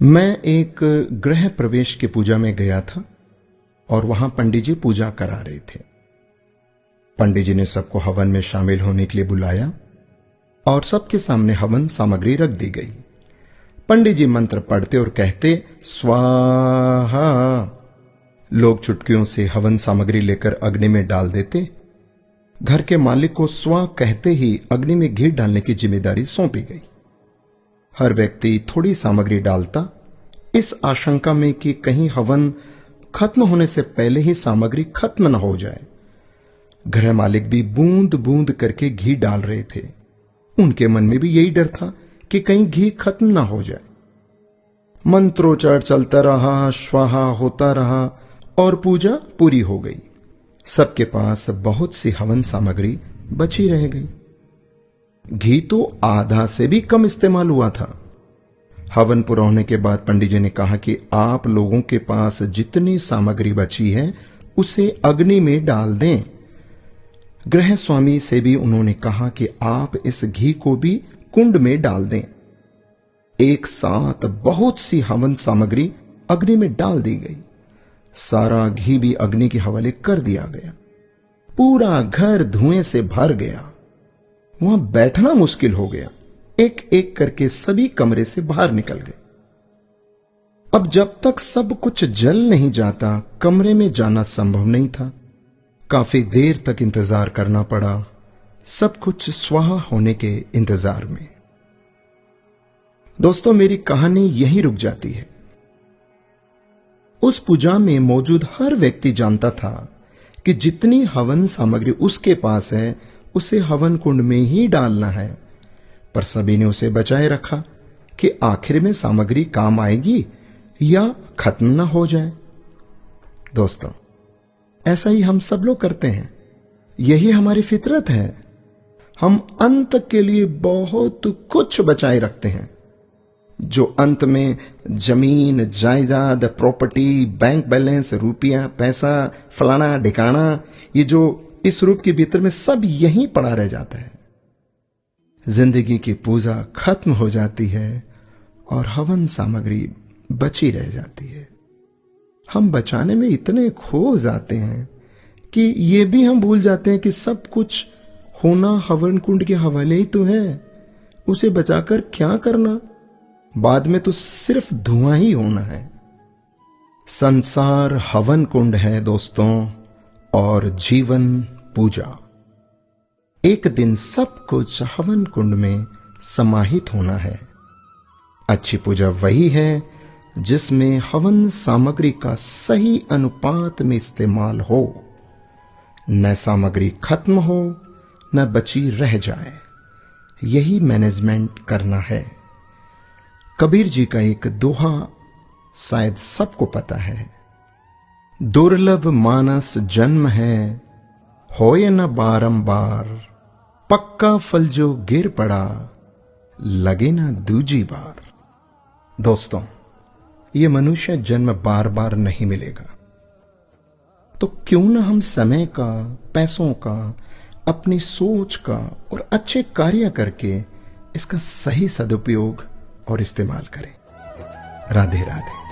मैं एक गृह प्रवेश की पूजा में गया था और वहां पंडित जी पूजा करा रहे थे। पंडित जी ने सबको हवन में शामिल होने के लिए बुलाया और सबके सामने हवन सामग्री रख दी गई। पंडित जी मंत्र पढ़ते और कहते स्वाहा। लोग चुटकियों से हवन सामग्री लेकर अग्नि में डाल देते। घर के मालिक को स्वा कहते ही अग्नि में घी डालने की जिम्मेदारी सौंपी गई। हर व्यक्ति थोड़ी सामग्री डालता, इस आशंका में कि कहीं हवन खत्म होने से पहले ही सामग्री खत्म न हो जाए। गृह मालिक भी बूंद बूंद करके घी डाल रहे थे। उनके मन में भी यही डर था कि कहीं घी खत्म ना हो जाए। मंत्रोच्चार चलता रहा, स्वाहा होता रहा और पूजा पूरी हो गई। सबके पास बहुत सी हवन सामग्री बची रह गई। घी तो आधा से भी कम इस्तेमाल हुआ था। हवन पूरा होने के बाद पंडित जी ने कहा कि आप लोगों के पास जितनी सामग्री बची है उसे अग्नि में डाल दें। गृह स्वामी से भी उन्होंने कहा कि आप इस घी को भी कुंड में डाल दें। एक साथ बहुत सी हवन सामग्री अग्नि में डाल दी गई। सारा घी भी अग्नि के हवाले कर दिया गया। पूरा घर धुएं से भर गया। वहां बैठना मुश्किल हो गया। एक एक करके सभी कमरे से बाहर निकल गए। अब जब तक सब कुछ जल नहीं जाता, कमरे में जाना संभव नहीं था। काफी देर तक इंतजार करना पड़ा, सब कुछ स्वाहा होने के इंतजार में। दोस्तों, मेरी कहानी यहीं रुक जाती है। उस पूजा में मौजूद हर व्यक्ति जानता था कि जितनी हवन सामग्री उसके पास है उसे हवन कुंड में ही डालना है, पर सभी ने उसे बचाए रखा कि आखिर में सामग्री काम आएगी या खत्म ना हो जाए। दोस्तों, ऐसा ही हम सब लोग करते हैं। यही हमारी फितरत है। हम अंत के लिए बहुत कुछ बचाए रखते हैं, जो अंत में जमीन, जायदाद, प्रॉपर्टी, बैंक बैलेंस, रुपया, पैसा, फलाना ढिकाना, ये जो इस रूप के भीतर में सब यहीं पड़ा रह जाता है। जिंदगी की पूजा खत्म हो जाती है और हवन सामग्री बची रह जाती है। हम बचाने में इतने खो जाते हैं कि ये भी हम भूल जाते हैं कि सब कुछ होना हवन कुंड के हवाले ही तो है। उसे बचाकर क्या करना? बाद में तो सिर्फ धुआं ही होना है। संसार हवन कुंड है दोस्तों, और जीवन पूजा। एक दिन सब कुछ हवन कुंड में समाहित होना है। अच्छी पूजा वही है जिसमें हवन सामग्री का सही अनुपात में इस्तेमाल हो, न सामग्री खत्म हो न बची रह जाए। यही मैनेजमेंट करना है। कबीर जी का एक दोहा शायद सबको पता है, दुर्लभ मानस जन्म है, होए न बारंबार, पक्का फल जो गिर पड़ा, लगे ना दूजी बार। दोस्तों, ये मनुष्य जन्म बार बार नहीं मिलेगा, तो क्यों ना हम समय का, पैसों का, अपनी सोच का और अच्छे कार्य करके इसका सही सदुपयोग और इस्तेमाल करें। राधे राधे।